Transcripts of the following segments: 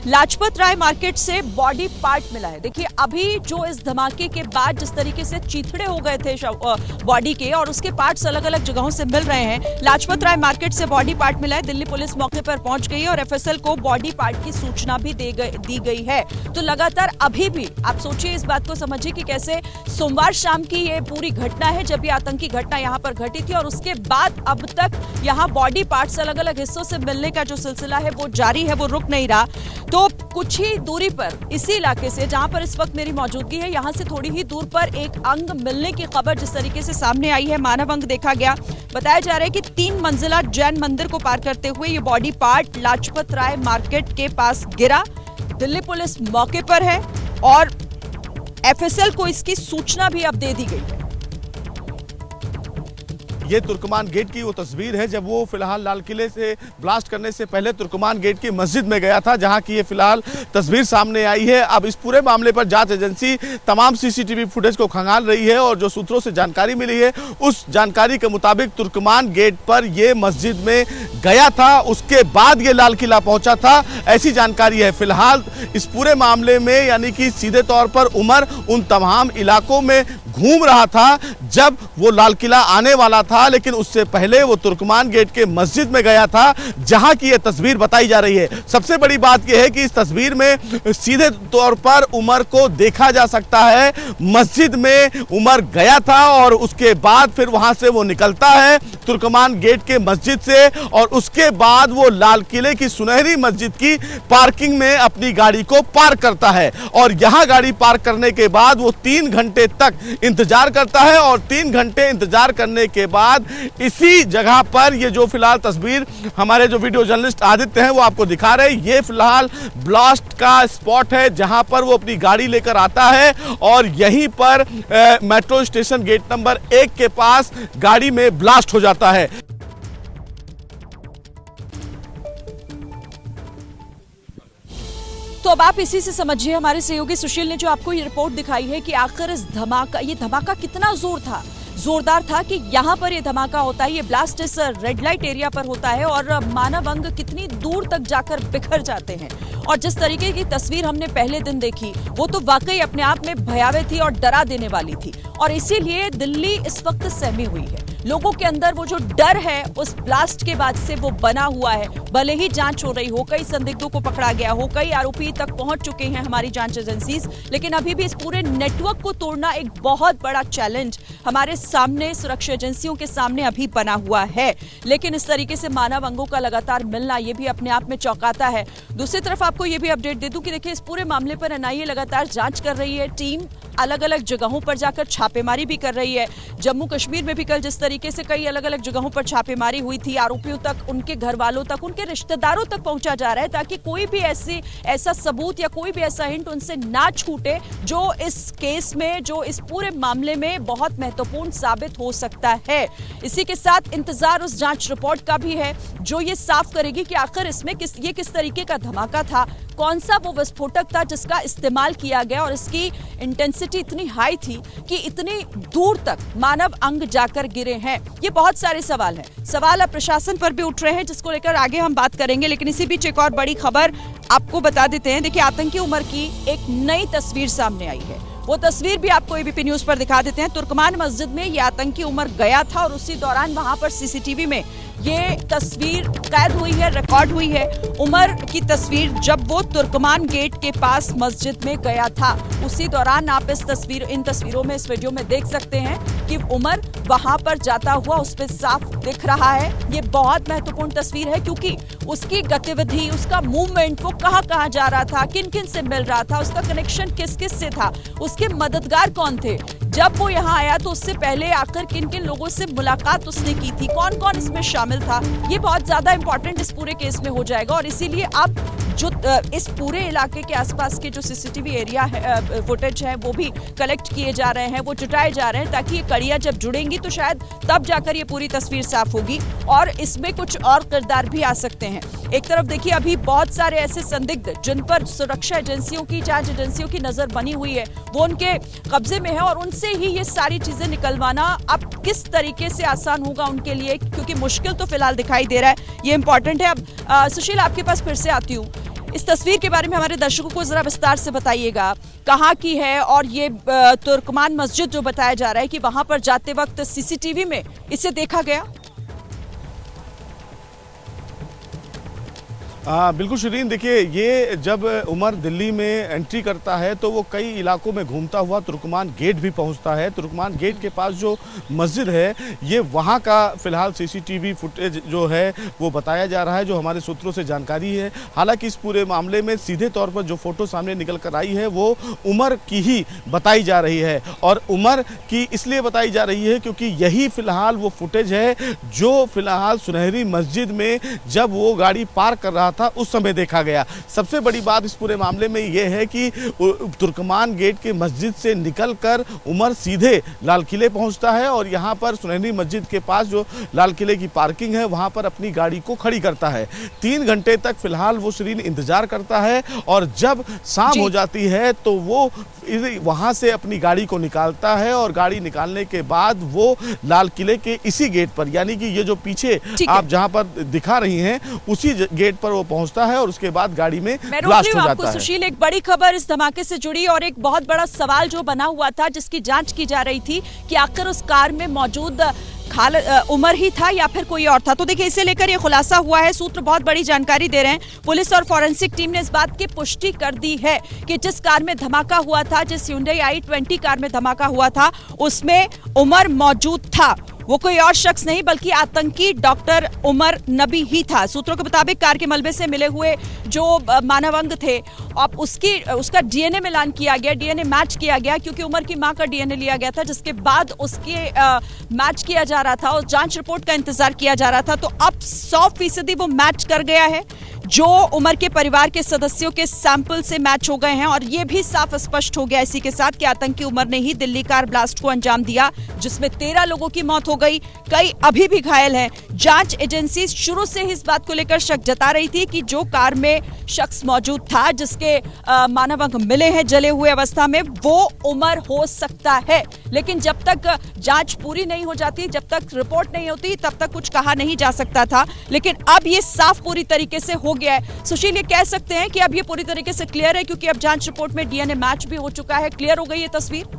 Lajpat Rai market से body part मिला है। देखिए अभी जो इस धमाके के बाद जिस तरीके से चीथड़े हो गए थे बॉडी के और उसके पार्ट्स अलग अलग जगहों से मिल रहे हैं, लाजपत राय मार्केट से बॉडी पार्ट मिला है। दिल्ली पुलिस मौके पर पहुंच गई है और एफएसएल को बॉडी पार्ट की सूचना भी दी गई है। तो लगातार अभी भी आप सोचिए, इस बात को समझिए कि कैसे सोमवार शाम की ये पूरी घटना है जब ये आतंकी घटना यहाँ पर घटी थी और उसके बाद अब तक यहाँ बॉडी पार्ट्स अलग अलग हिस्सों से मिलने का जो सिलसिला है वो जारी है, वो रुक नहीं रहा। तो कुछ ही दूरी पर इसी इलाके से जहां पर इस वक्त मेरी मौजूदगी है, यहां से थोड़ी ही दूर पर एक अंग मिलने की खबर जिस तरीके से सामने आई है, मानव अंग देखा गया। बताया जा रहा है कि 3 मंजिला जैन मंदिर को पार करते हुए ये body part Lajpat Rai market के पास गिरा। दिल्ली पुलिस मौके पर है और एफएसएल को इसकी सूचना भी अब दे दी गई है। ये तुर्कमान गेट की वो तस्वीर है जब वो फिलहाल लाल किले से ब्लास्ट करने से पहले तुर्कमान गेट की मस्जिद में गया था, जहां की ये फिलहाल तस्वीर सामने आई है। अब इस पूरे मामले पर जांच एजेंसी तमाम सीसीटीवी फुटेज को खंगाल रही है और जो सूत्रों से जानकारी मिली है उस जानकारी के मुताबिक तुर्कमान गेट पर ये मस्जिद में गया था, उसके बाद ये लाल किला पहुंचा था, ऐसी जानकारी है। फिलहाल इस पूरे मामले में यानी कि सीधे तौर पर उमर उन तमाम इलाकों में घूम रहा था जब वो लाल किला आने वाला था, लेकिन उससे पहले वो तुर्कमान गेट के मस्जिद में गया था जहां की ये तस्वीर बताई जा रही है। सबसे बड़ी बात यह है कि इस तस्वीर में सीधे तौर पर उमर को देखा जा सकता है। मस्जिद में उमर गया था और उसके बाद फिर वहां से वो निकलता है तुर्कमान गेट के मस्जिद से और उसके बाद वो लाल किले की सुनहरी मस्जिद की पार्किंग में अपनी गाड़ी को पार्क करता है और यहां गाड़ी पार्क करने के बाद वो 3 घंटे तक इंतजार करता है और 3 घंटे इंतजार करने के बाद इसी जगह पर ये जो फिलहाल तस्वीर हमारे जो वीडियो जर्नलिस्ट आदित्य हैं वो आपको दिखा रहे हैं, ये फिलहाल ब्लास्ट का स्पॉट है जहां पर वो अपनी गाड़ी लेकर आता है और यहीं पर मेट्रो स्टेशन गेट नंबर 1 के पास गाड़ी में ब्लास्ट हो जाता है। तो अब आप इसी से समझिए, हमारे सहयोगी सुशील ने जो आपको ये रिपोर्ट दिखाई है कि आखिर ये धमाका कितना जोरदार था कि यहाँ पर ये धमाका होता है, ये ब्लास्ट इस रेड लाइट एरिया पर होता है और मानव अंग कितनी दूर तक जाकर बिखर जाते हैं। और जिस तरीके की तस्वीर हमने पहले दिन देखी वो तो वाकई अपने आप में भयावह थी और डरा देने वाली थी और इसीलिए दिल्ली इस वक्त सहमी हुई है। लोगों के अंदर वो जो डर है उस ब्लास्ट के बाद से वो बना हुआ है। भले ही जांच हो रही हो, कई संदिग्धों को पकड़ा गया हो, कई आरोपी तक पहुंच चुके हैं हमारी जांच एजेंसीज, लेकिन अभी भी इस पूरे नेटवर्क को तोड़ना एक बहुत बड़ा चैलेंज हमारे सामने, सुरक्षा एजेंसियों के सामने अभी बना हुआ है। लेकिन इस तरीके से मानव अंगों का लगातार मिलना ये भी अपने आप में चौंकाता है। दूसरी तरफ आपको ये भी अपडेट दे दूं कि देखिए इस पूरे मामले पर एनआईए लगातार जांच कर रही है। टीम अलग अलग जगहों पर जाकर छापेमारी भी कर रही है। जम्मू कश्मीर में भी कल जिस तरीके से कई अलग अलग जगहों पर छापेमारी हुई थी, आरोपियों तक, उनके घर वालों तक, उनके रिश्तेदारों तक पहुंचा जा रहा है ताकि कोई भी ऐसा सबूत या कोई भी ऐसा हिंट उनसे ना छूटे जो इस केस में, जो इस पूरे मामले में बहुत महत्वपूर्ण साबित हो सकता है। इसी के साथ इंतजार उस जांच रिपोर्ट का भी है जो ये साफ करेगी कि आखिर इसमें किस तरीके का धमाका था, कौन सा वो विस्फोटक था जिसका इस्तेमाल किया गया और इसकी इंटेंसिटी इतनी हाई थी कि इतनी दूर तक मानव अंग जाकर गिरे हैं। ये बहुत सारे सवाल हैं। सवाल अब प्रशासन पर भी उठ रहे हैं जिसको लेकर आगे हम बात करेंगे, लेकिन इसी बीच एक और बड़ी खबर आपको बता देते हैं। देखिए आतंकी उमर की एक नई तस्वीर सामने आई है, वो तस्वीर भी आपको एबीपी न्यूज पर दिखा देते हैं। तुर्कमान मस्जिद में ये आतंकी उमर गया था और उसी दौरान वहां पर सीसीटीवी में ये तस्वीर कैद हुई है, रिकॉर्ड हुई है। उमर की तस्वीर जब वो तुर्कमान गेट के पास मस्जिद में गया था, उसी दौरान आप इन तस्वीरों में, इस वीडियो में देख सकते हैं कि उमर वहां पर जाता हुआ उस पर साफ दिख रहा है। ये बहुत महत्वपूर्ण तस्वीर है क्योंकि उसकी गतिविधि, उसका मूवमेंट, वो कहां जा रहा था, किन किन से मिल रहा था, उसका कनेक्शन किस किस से था, उसके मददगार कौन थे, जब वो यहाँ आया तो उससे पहले आकर किन किन लोगों से मुलाकात उसने की थी, कौन कौन इसमें शामिल था, ये बहुत ज्यादा इंपॉर्टेंट इस पूरे केस में हो जाएगा। और इसीलिए अब जो इस पूरे इलाके के आसपास के जो सीसीटीवी एरिया है, फुटेज है, वो भी कलेक्ट किए जा रहे हैं, वो जुटाए जा रहे हैं ताकि ये कड़ियां जब जुड़ेंगी तो शायद तब जाकर ये पूरी तस्वीर साफ होगी और इसमें कुछ और किरदार भी आ सकते हैं। एक तरफ देखिए अभी बहुत सारे ऐसे संदिग्ध जिन पर सुरक्षा एजेंसियों की, जांच एजेंसियों की नजर बनी हुई है, वो उनके कब्जे में है और उनसे ही ये सारी चीजें निकलवाना अब किस तरीके से आसान होगा उनके लिए, क्योंकि मुश्किल तो फिलहाल दिखाई दे रहा है, ये इंपॉर्टेंट है। अब सुशील आपके पास फिर से आती हूँ। इस तस्वीर के बारे में हमारे दर्शकों को जरा विस्तार से बताइएगा, कहाँ की है और ये तुर्कमान मस्जिद जो बताया जा रहा है कि वहां पर जाते वक्त सीसीटीवी में इसे देखा गया। बिल्कुल शिरीन, देखिए ये जब उमर दिल्ली में एंट्री करता है तो वो कई इलाकों में घूमता हुआ तुर्कमान गेट भी पहुंचता है। तुर्कमान गेट के पास जो मस्जिद है ये वहां का फिलहाल सीसीटीवी फुटेज जो है वो बताया जा रहा है, जो हमारे सूत्रों से जानकारी है। हालांकि इस पूरे मामले में सीधे तौर पर जो फोटो सामने निकल कर आई है वो उमर की ही बताई जा रही है, और उमर की इसलिए बताई जा रही है क्योंकि यही फिलहाल वो फुटेज है जो फिलहाल सुनहरी मस्जिद में जब वो गाड़ी पार्क कर रहा था उस समय देखा गया। सबसे बड़ी बात इस पूरे मामले में यह है कि तुर्कमान गेट के मस्जिद से निकलकर उमर सीधे लाल किले पहुंचता है और यहां पर सुनहरी मस्जिद के पास जो लाल किले की पार्किंग है वहां पर अपनी गाड़ी को खड़ी करता है। 3 घंटे तक फिलहाल वो शिरीन इंतजार करता है और जब शाम हो जाती है तो वो वहां से अपनी गाड़ी को निकालता है और गाड़ी निकालने के बाद वो लाल किले के इसी गेट पर, यानी कि ये जो पीछे आप जहां पर दिखा रही हैं उसी गेट पर वो पहुंचता है और उसके बाद गाड़ी में ब्लास्ट हो जाता है। सुशील, एक बड़ी खबर इस धमाके से जुड़ी और एक बहुत बड़ा सवाल जो बना हुआ था जिसकी जांच की जा रही थी कि आखिर उस कार में मौजूद उमर ही था या फिर कोई और था। तो देखिए इसे लेकर ये खुलासा हुआ है, सूत्र बहुत बड़ी जानकारी दे रहे हैं। पुलिस और फॉरेंसिक टीम ने इस बात की पुष्टि कर दी है कि जिस कार में धमाका हुआ था, जिस Hyundai i20 कार में धमाका हुआ था, उसमें उमर मौजूद था। वो कोई और शख्स नहीं बल्कि आतंकी डॉक्टर उमर नबी ही था। सूत्रों के मुताबिक कार के मलबे से मिले हुए जो मानव अंग थे अब उसका डीएनए मिलान किया गया, डीएनए मैच किया गया, क्योंकि उमर की मां का डीएनए लिया गया था, जिसके बाद उसके मैच किया जा रहा था और जांच रिपोर्ट का इंतजार किया जा रहा था। तो अब 100% वो मैच कर गया है, जो उमर के परिवार के सदस्यों के सैंपल से मैच हो गए हैं और ये भी साफ स्पष्ट हो गया इसी के साथ कि आतंकी उमर ने ही दिल्ली कार ब्लास्ट को अंजाम दिया, जिसमें 13 लोगों की मौत हो गई, कई अभी भी घायल हैं। जांच एजेंसी शुरू से ही इस बात को लेकर शक जता रही थी कि जो कार में शख्स मौजूद था, जिसके मानव अंग मिले हैं जले हुए अवस्था में, वो उमर हो सकता है। लेकिन जब तक जांच पूरी नहीं हो जाती, जब तक रिपोर्ट नहीं होती, तब तक कुछ कहा नहीं जा सकता था। लेकिन अब ये साफ पूरी तरीके से हो गया है। सुशील, ये कह सकते हैं कि अब ये पूरी तरीके से क्लियर है, क्योंकि अब जांच रिपोर्ट में डीएनए मैच भी हो चुका है, क्लियर हो गई ये तस्वीर।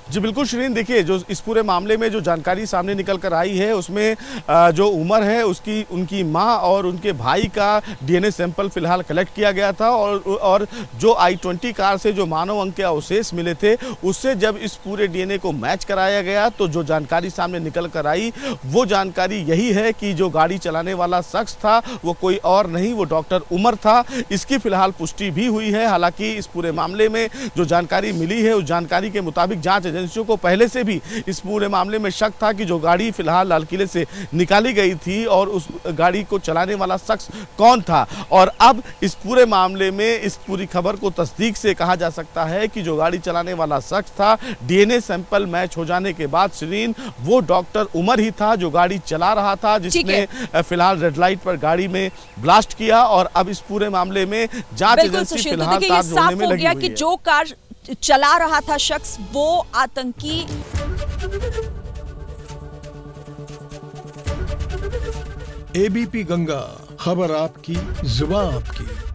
जी बिल्कुल शिरीन, देखिए जो इस पूरे मामले में जो जानकारी सामने निकल कर आई है उसमें जो उमर है उनकी मां और उनके भाई का डीएनए सैंपल फिलहाल कलेक्ट किया गया था और जो i20 कार से जो मानव अंग के अवशेष मिले थे उससे जब इस पूरे डीएनए को मैच कराया गया तो जो जानकारी सामने निकल कर आई वो जानकारी यही है कि जो गाड़ी चलाने वाला शख्स था वो कोई और नहीं, वो डॉक्टर उमर था। इसकी फिलहाल पुष्टि भी हुई है। हालांकि इस पूरे मामले में जो जानकारी मिली है उस जानकारी के मुताबिक जांच एजेंसियों को पहले से भी इस पूरे मामले में शक था कि जो गाड़ी फिलहाल लाल किले से निकाली गई थी और उस गाड़ी को चलाने वाला शख्स कौन था। और अब इस पूरे मामले में इस पूरी खबर को तस्दीक से कहा जा सकता है कि जो गाड़ी चलाने वाला शख्स था, डीएनए सैंपल मैच हो जाने के बाद शिरीन वो डॉक्टर उमर ही था जो गाड़ी चला रहा था, जिसने फिलहाल रेड लाइट पर गाड़ी में ब्लास्ट किया। और अब इस पूरे मामले में जांच एजेंसी फिलहाल तार जोड़ने में लगी हुई है। जो कार चला रहा था शख्स वो आतंकी। एबीपी गंगा, खबर आपकी, जुबान आपकी।